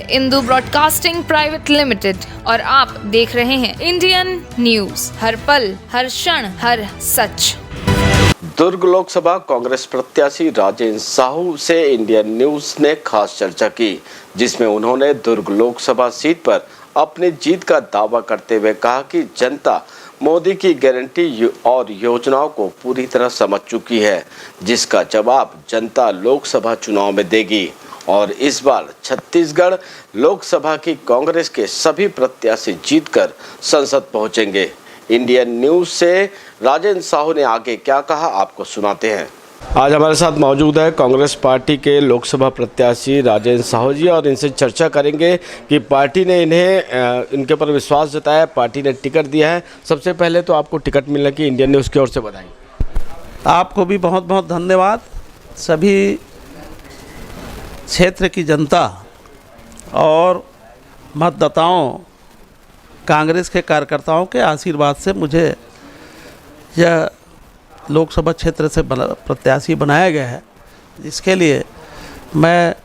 Indu broadcasting private limited और आप देख रहे हैं इंडियन न्यूज, हर पल, हर क्षण, हर सच। दुर्ग लोकसभा कांग्रेस प्रत्याशी राजेंद्र साहू से इंडियन न्यूज ने खास चर्चा की, जिसमें उन्होंने दुर्ग लोकसभा सीट पर अपनी जीत का दावा करते हुए कहा कि जनता मोदी की गारंटी और योजनाओं को पूरी तरह समझ चुकी है, जिसका जवाब जनता लोकसभा चुनाव में देगी और इस बार छत्तीसगढ़ लोकसभा की कांग्रेस के सभी प्रत्याशी जीतकर संसद पहुंचेंगे। इंडियन न्यूज से राजेंद्र साहू ने आगे क्या कहा, आपको सुनाते हैं। आज हमारे साथ मौजूद है कांग्रेस पार्टी के लोकसभा प्रत्याशी राजेंद्र साहू जी और इनसे चर्चा करेंगे कि पार्टी ने इनके ऊपर विश्वास जताया, पार्टी ने टिकट दिया है। सबसे पहले तो आपको टिकट मिलने की इंडियन न्यूज़ की ओर से बधाई। आपको भी बहुत बहुत धन्यवाद। सभी क्षेत्र की जनता और मतदाताओं, कांग्रेस के कार्यकर्ताओं के आशीर्वाद से मुझे यह लोकसभा क्षेत्र से प्रत्याशी बनाया गया है, जिसके लिए मैं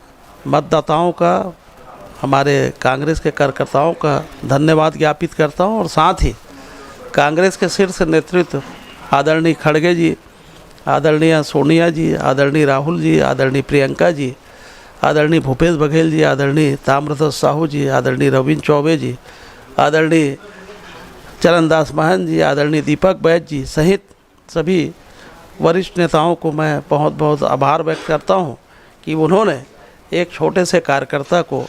मतदाताओं का, हमारे कांग्रेस के कार्यकर्ताओं का धन्यवाद ज्ञापित करता हूं और साथ ही कांग्रेस के शीर्ष नेतृत्व आदरणीय खड़गे जी, आदरणीय सोनिया जी, आदरणीय राहुल जी, आदरणीय प्रियंका जी, आदरणीय भूपेश बघेल जी, आदरणीय ताम्रध्वज साहू जी, आदरणीय रविंद्र चौबे जी, आदरणीय चरणदास महंत जी, आदरणीय दीपक बैद जी सहित सभी वरिष्ठ नेताओं को मैं बहुत बहुत आभार व्यक्त करता हूं कि उन्होंने एक छोटे से कार्यकर्ता को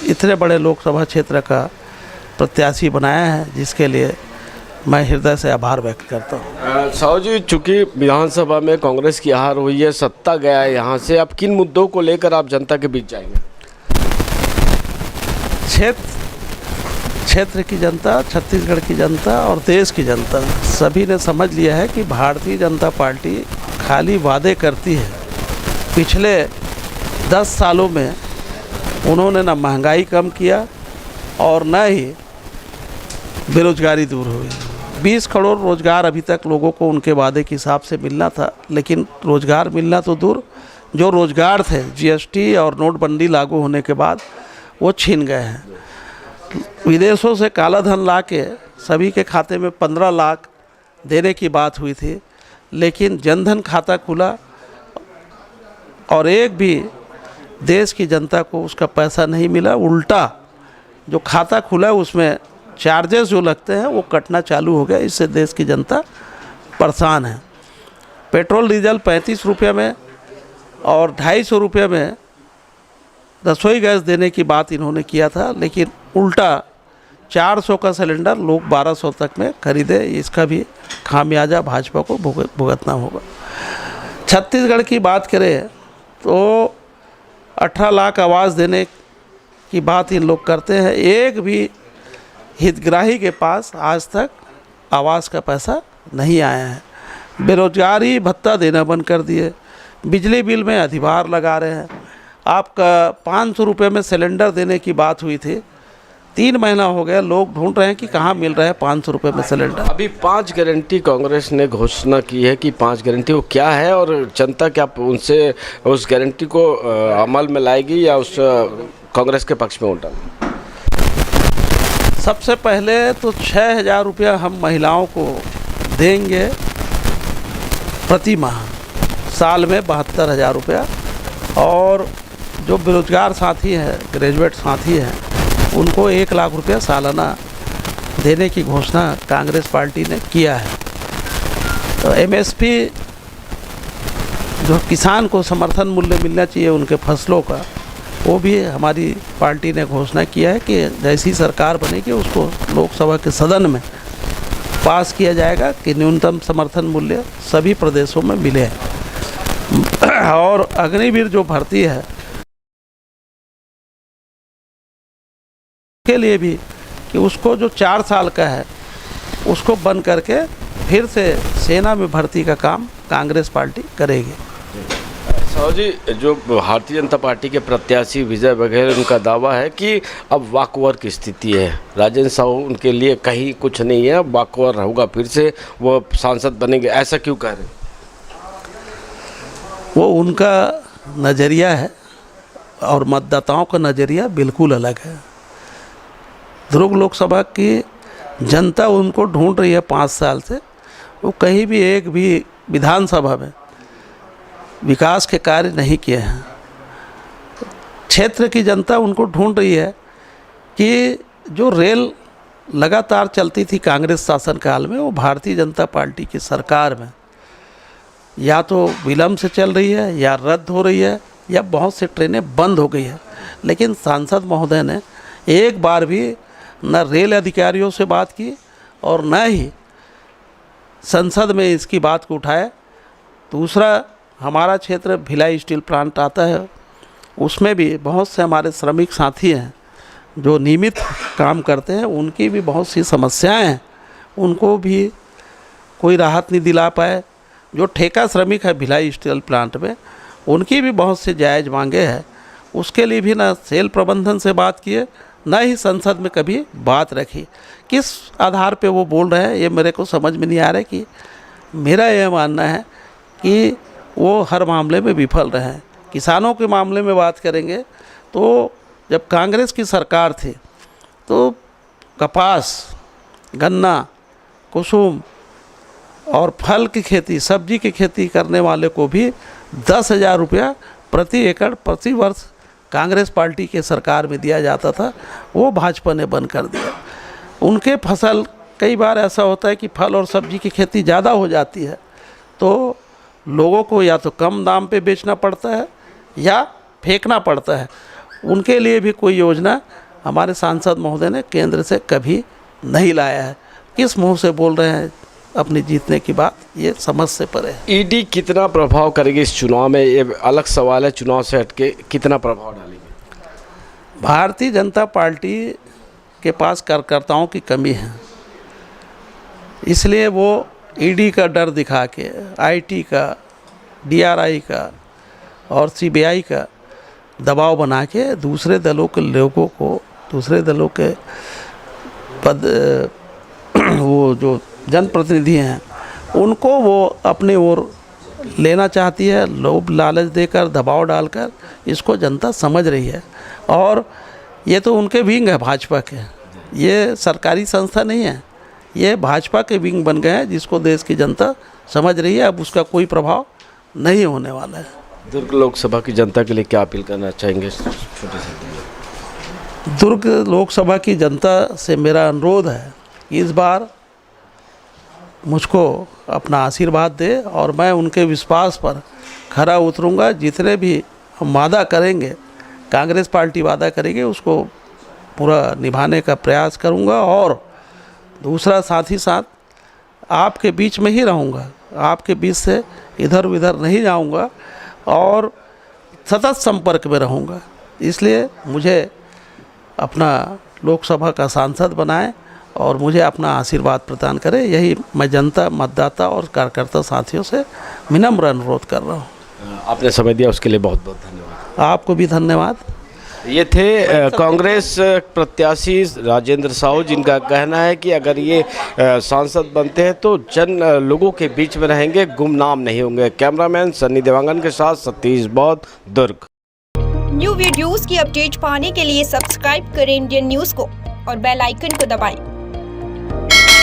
इतने बड़े लोकसभा क्षेत्र का प्रत्याशी बनाया है, जिसके लिए मैं हृदय से आभार व्यक्त करता हूं। साहू जी, चूँकि विधानसभा में कांग्रेस की हार हुई है, सत्ता गया है यहाँ से, अब किन मुद्दों को लेकर आप जनता के बीच जाएंगे? क्षेत्र की जनता, छत्तीसगढ़ की जनता और देश की जनता सभी ने समझ लिया है कि भारतीय जनता पार्टी खाली वादे करती है। पिछले 10 सालों में उन्होंने न महंगाई कम किया और न ही बेरोजगारी दूर हुई। 20 करोड़ रोजगार अभी तक लोगों को उनके वादे के हिसाब से मिलना था, लेकिन रोजगार मिलना तो दूर, जो रोजगार थे जीएसटी और नोटबंदी लागू होने के बाद वो छीन गए हैं। विदेशों से काला धन ला के सभी के खाते में 15 लाख देने की बात हुई थी, लेकिन जनधन खाता खुला और एक भी देश की जनता को उसका पैसा नहीं मिला। उल्टा जो खाता खुला उसमें चार्जेस जो लगते हैं वो कटना चालू हो गया। इससे देश की जनता परेशान है। पेट्रोल डीजल 35 रुपये में और 250 रुपये में रसोई गैस देने की बात इन्होंने किया था, लेकिन उल्टा 400 का सिलेंडर लोग 1200 तक में खरीदे। इसका भी खामियाजा भाजपा को भुगतना होगा। छत्तीसगढ़ की बात करें तो 18 लाख आवास देने की बात इन लोग करते हैं। एक भी हितग्राही के पास आज तक आवास का पैसा नहीं आया है। बेरोजगारी भत्ता देना बंद कर दिए। बिजली बिल में अधिभार लगा रहे हैं। आपका 500 रुपये में सिलेंडर देने की बात हुई थी, 3 महीना हो गया, लोग ढूंढ रहे हैं कि कहाँ मिल रहा है 500 रुपये में सिलेंडर। अभी 5 गारंटी कांग्रेस ने घोषणा की है कि 5 गारंटी वो क्या है और जनता क्या उनसे उस गारंटी को अमल में लाएगी या उस कांग्रेस के पक्ष में उल्टा? सबसे पहले तो 6,000 रुपया हम महिलाओं को देंगे प्रति माह, साल में 72,000 रुपया, और जो बेरोजगार साथी हैं, ग्रेजुएट साथी हैं, उनको 1 लाख रुपया सालाना देने की घोषणा कांग्रेस पार्टी ने किया है। तो एमएसपी जो किसान को समर्थन मूल्य मिलना चाहिए उनके फसलों का, वो भी हमारी पार्टी ने घोषणा किया है कि जैसी सरकार बनेगी उसको लोकसभा के सदन में पास किया जाएगा कि न्यूनतम समर्थन मूल्य सभी प्रदेशों में मिले। और अग्निवीर जो भर्ती है के लिए भी कि उसको जो 4 साल का है उसको बंद करके फिर से सेना में भर्ती का काम कांग्रेस पार्टी करेगी। साहू जी, जो भारतीय जनता पार्टी के प्रत्याशी विजय बघेल, उनका दावा है कि अब वॉकओवर की स्थिति है। राजेंद्र साहू उनके लिए कहीं कुछ नहीं है, वॉकओवर होगा, फिर से वो सांसद बनेंगे, ऐसा क्यों कह रहे हैं? वो उनका नज़रिया है और मतदाताओं का नज़रिया बिल्कुल अलग है। दुर्ग लोकसभा की जनता उनको ढूंढ रही है 5 साल से। वो कहीं भी एक भी विधानसभा में विकास के कार्य नहीं किए हैं। क्षेत्र की जनता उनको ढूंढ रही है कि जो रेल लगातार चलती थी कांग्रेस शासनकाल में, वो भारतीय जनता पार्टी की सरकार में या तो विलम्ब से चल रही है या रद्द हो रही है या बहुत से ट्रेनें बंद हो गई है। लेकिन सांसद महोदय ने एक बार भी न रेल अधिकारियों से बात की और न ही संसद में इसकी बात को उठाया। दूसरा, हमारा क्षेत्र भिलाई स्टील प्लांट आता है, उसमें भी बहुत से हमारे श्रमिक साथी हैं जो नियमित काम करते हैं, उनकी भी बहुत सी समस्याएं हैं, उनको भी कोई राहत नहीं दिला पाए। जो ठेका श्रमिक है भिलाई स्टील प्लांट में, उनकी भी बहुत से जायज़ मांगे हैं, उसके लिए भी ना सेल प्रबंधन से बात किए, ना ही संसद में कभी बात रखी। किस आधार पे वो बोल रहे हैं ये मेरे को समझ में नहीं आ रहा है। कि मेरा यह मानना है कि वो हर मामले में विफल रहे हैं। किसानों के मामले में बात करेंगे तो जब कांग्रेस की सरकार थी तो कपास, गन्ना, कुसुम और फल की खेती, सब्जी की खेती करने वाले को भी 10,000 रुपया प्रति एकड़ प्रति वर्ष कांग्रेस पार्टी के सरकार में दिया जाता था। वो भाजपा ने बंद कर दिया। उनके फसल, कई बार ऐसा होता है कि फल और सब्जी की खेती ज़्यादा हो जाती है तो लोगों को या तो कम दाम पे बेचना पड़ता है या फेंकना पड़ता है। उनके लिए भी कोई योजना हमारे सांसद महोदय ने केंद्र से कभी नहीं लाया है। किस मुंह से बोल रहे हैं अपनी जीतने की बात, ये समझ से परे है। ईडी कितना प्रभाव करेगी इस चुनाव में, ये अलग सवाल है। चुनाव से हटके कितना प्रभाव डालेगी? भारतीय जनता पार्टी के पास कार्यकर्ताओं की कमी है, इसलिए वो ईडी का डर दिखा के, आईटी का, डीआरआई का और सीबीआई का दबाव बना के दूसरे दलों के लोगों को, दूसरे दलों के पद वो जो जनप्रतिनिधि हैं उनको वो अपने ओर लेना चाहती है। लोभ लालच देकर, दबाव डालकर इसको जनता समझ रही है। और ये तो उनके विंग है भाजपा के, ये सरकारी संस्था नहीं है, ये भाजपा के विंग बन गए हैं जिसको देश की जनता समझ रही है। अब उसका कोई प्रभाव नहीं होने वाला है। दुर्ग लोकसभा की जनता के लिए क्या अपील करना चाहेंगे? छोटे से दुर्ग लोकसभा की जनता से मेरा अनुरोध है कि इस बार मुझको अपना आशीर्वाद दे और मैं उनके विश्वास पर खरा उतरूंगा। जितने भी हम वादा करेंगे, कांग्रेस पार्टी वादा करेगी, उसको पूरा निभाने का प्रयास करूंगा। और दूसरा, साथ ही साथ आपके बीच में ही रहूंगा, आपके बीच से इधर उधर नहीं जाऊंगा और सतत संपर्क में रहूंगा। इसलिए मुझे अपना लोकसभा का सांसद बनाएं और मुझे अपना आशीर्वाद प्रदान करें, यही मैं जनता, मतदाता और कार्यकर्ता साथियों से विनम्र अनुरोध कर रहा हूँ। आपने समय दिया उसके लिए बहुत बहुत धन्यवाद। आपको भी धन्यवाद। ये थे कांग्रेस प्रत्याशी राजेंद्र साहू, जिनका कहना है कि अगर ये सांसद बनते हैं तो लोगों के बीच में रहेंगे, गुमनाम नहीं होंगे। कैमरामैन सन्नी देवांगन के साथ सतीश बौद्ध, दुर्ग। न्यू वीडियोस की अपडेट पाने के लिए सब्सक्राइब करें इंडियन न्यूज़ को और बेल आइकन को दबाएं।